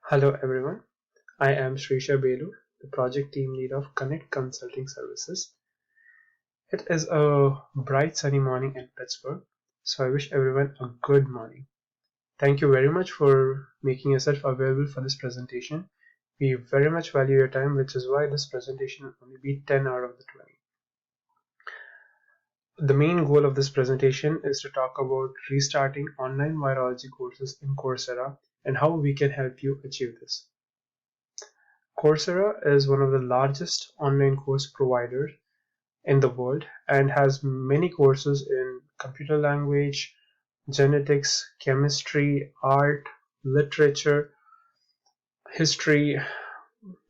Hello everyone, I am Srisha Belur, the project team lead of Connect Consulting Services. It is a bright sunny morning in Pittsburgh, so I wish everyone a good morning. Thank you very much for making yourself available for this presentation. We very much value your time, which is why this presentation will only be 10 out of the 20. The main goal of this presentation is to talk about restarting online virology courses in Coursera and how we can help you achieve this. Coursera is one of the largest online course providers in the world and has many courses in computer language, genetics, chemistry, art, literature, history,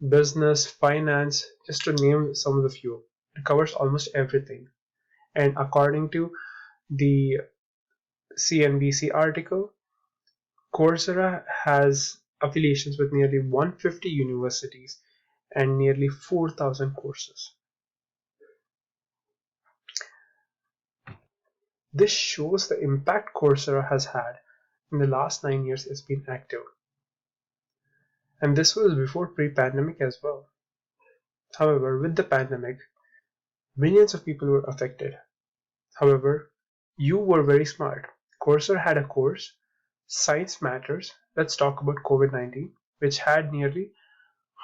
business, finance, just to name some of the few. It covers almost everything. And according to the CNBC article, Coursera has affiliations with nearly 150 universities and nearly 4,000 courses. This shows the impact Coursera has had in the last 9 years it's been active. And this was before pre-pandemic as well. However, with the pandemic, millions of people were affected. However, you were very smart. Coursera had a course, Science Matters, Let's Talk About COVID-19, which had nearly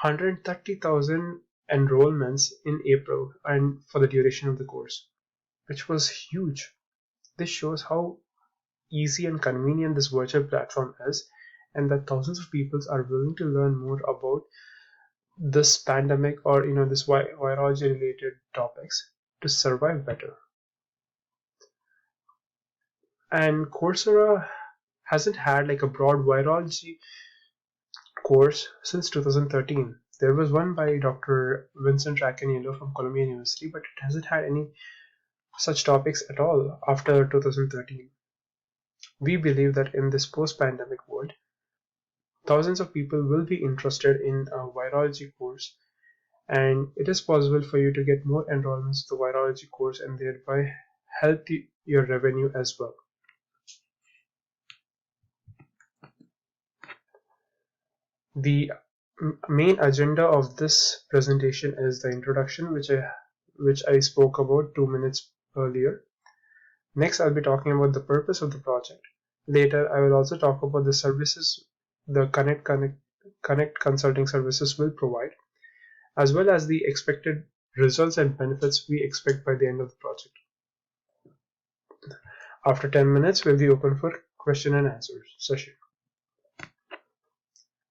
130,000 enrollments in April and for the duration of the course, which was huge. This shows how easy and convenient this virtual platform is, and that thousands of people are willing to learn more about this pandemic or this virology related topics to survive better. And Coursera hasn't had like a broad virology course since 2013. There was one by Dr. Vincent Racaniello from Columbia University, but it hasn't had any such topics at all after 2013. We believe that in this post-pandemic world, thousands of people will be interested in a virology course, and it is possible for you to get more enrollments to the virology course and thereby help your revenue as well. The main agenda of this presentation is the introduction, which I spoke about 2 minutes earlier. Next, I'll be talking about the purpose of the project. Later, I will also talk about the services the Connect Consulting Services will provide, as well as the expected results and benefits we expect by the end of the project. After 10 minutes, we'll be open for question and answer session.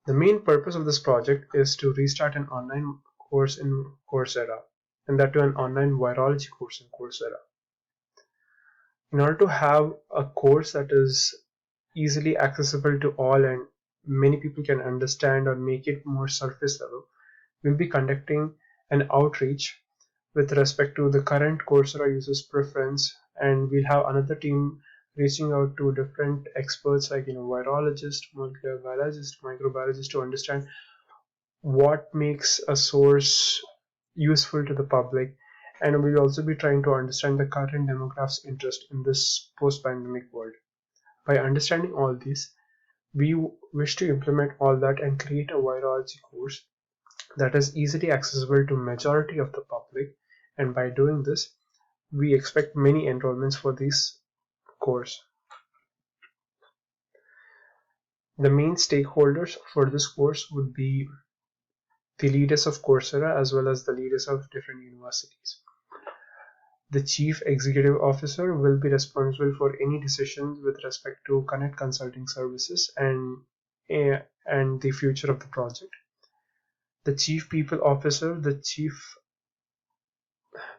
The main purpose of this project is to restart an online course in Coursera, and that to an online virology course in Coursera. In order to have a course that is easily accessible to all and many people can understand or make it more surface level, we'll be conducting an outreach with respect to the current Coursera users preference, and we'll have another team reaching out to different experts like virologists, molecular biologists, microbiologists to understand what makes a source useful to the public, and we'll also be trying to understand the current demographics interest in this post-pandemic world. By understanding all this, we wish to implement all that and create a virology course that is easily accessible to majority of the public, and by doing this, we expect many enrollments for this course. The main stakeholders for this course would be the leaders of Coursera as well as the leaders of different universities. The Chief Executive Officer will be responsible for any decisions with respect to Connect Consulting Services and the future of the project. The Chief People Officer,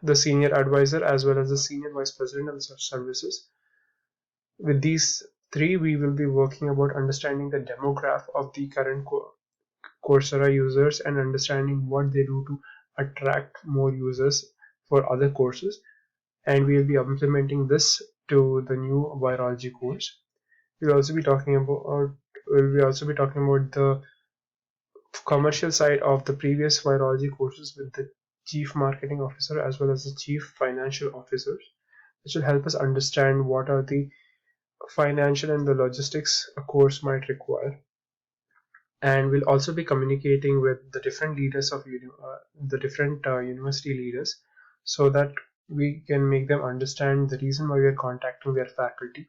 the Senior Advisor, as well as the Senior Vice President of Services. With these three, we will be working about understanding the demographic of the current Coursera users and understanding what they do to attract more users for other courses, and we will be implementing this to the new virology course. We'll also be talking about the commercial side of the previous virology courses with the Chief Marketing Officer as well as the Chief Financial Officers, which will help us understand what are the financial and the logistics a course might require. and we'll also be communicating with the different leaders of the different university leaders, so that we can make them understand the reason why we are contacting their faculty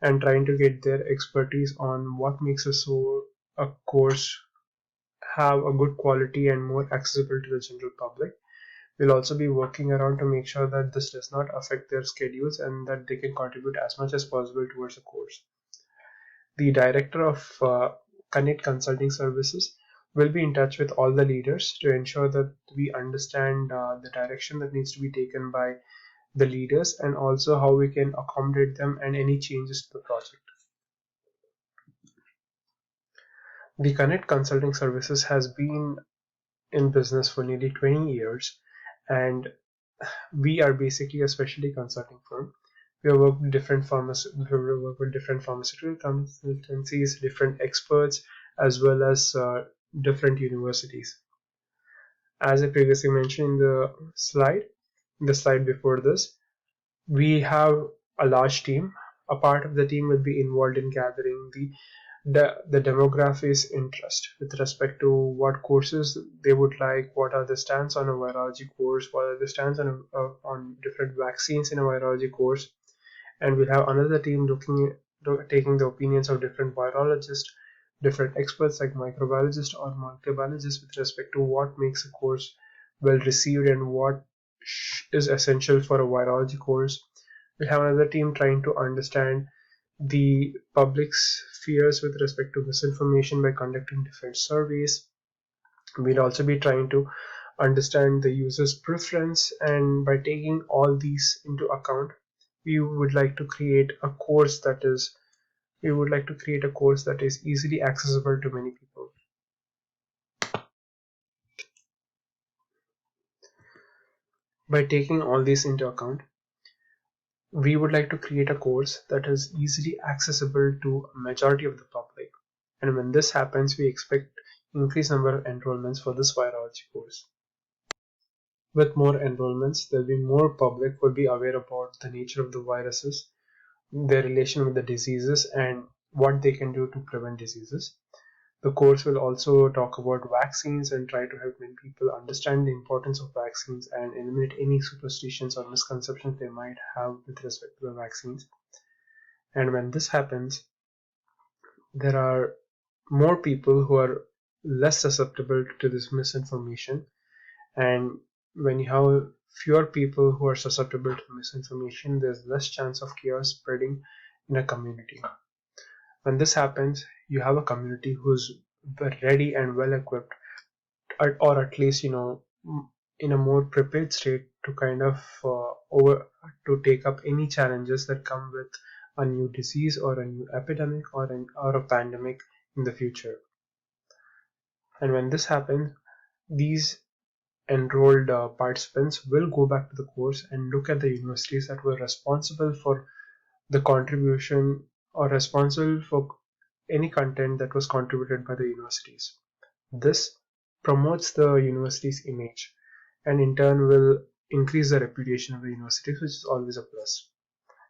and trying to get their expertise on what makes a course have a good quality and more accessible to the general public. We'll also be working around to make sure that this does not affect their schedules and that they can contribute as much as possible towards the course. The director of Connect Consulting Services will be in touch with all the leaders to ensure that we understand the direction that needs to be taken by the leaders, and also how we can accommodate them and any changes to the project. The Connect Consulting Services has been in business for nearly 20 years, and we are basically a specialty consulting firm. We work with different pharmaceutical consultancies, different experts, as well as different universities. As I previously mentioned in the slide before this, we have a large team. A part of the team will be involved in gathering the demographics interest with respect to what courses they would like, what are the stands on a virology course, what are the stands on different vaccines in a virology course, and we'll have another team taking the opinions of different virologists, different experts like microbiologists or molecular with respect to what makes a course well received and what is essential for a virology course. We have another team trying to understand the public's fears with respect to misinformation by conducting different surveys. We'll also be trying to understand the user's preference, and by taking all these into account, we would like to create a course that is easily accessible to many people. By taking all these into account, we would like to create a course that is easily accessible to a majority of the public. And when this happens, we expect increased number of enrollments for this virology course. With more enrollments, there'll be more public will be aware about the nature of the viruses, their relation with the diseases, and what they can do to prevent diseases. The course will also talk about vaccines and try to help many people understand the importance of vaccines and eliminate any superstitions or misconceptions they might have with respect to the vaccines. And when this happens, there are more people who are less susceptible to this misinformation, and when you have fewer people who are susceptible to misinformation, there's less chance of chaos spreading in a community. When this happens, you have a community who's ready and well equipped, or at least in a more prepared state to kind of to take up any challenges that come with a new disease or a new epidemic or a pandemic in the future. And when this happens, these enrolled participants will go back to the course and look at the universities that were responsible for the contribution or responsible for any content that was contributed by the universities. This promotes the university's image and in turn will increase the reputation of the universities, which is always a plus.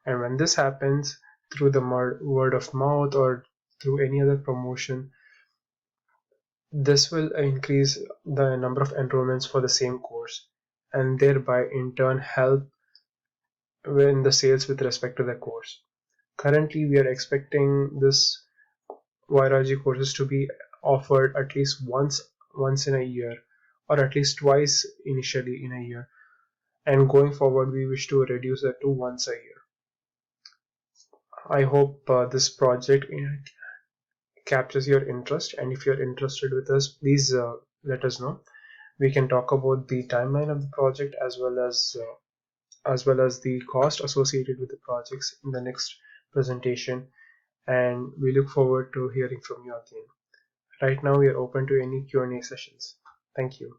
And when this happens through the word of mouth or through any other promotion, this will increase the number of enrollments for the same course and thereby in turn help in the sales with respect to the course. Currently, we are expecting this virology courses to be offered at least once in a year, or at least twice initially in a year, and going forward we wish to reduce that to once a year. I hope this project captures your interest, and if you're interested with us, please let us know. We can talk about the timeline of the project as well as the cost associated with the projects in the next presentation, and we look forward to hearing from you again. Right now we are open to any Q&A sessions. Thank you.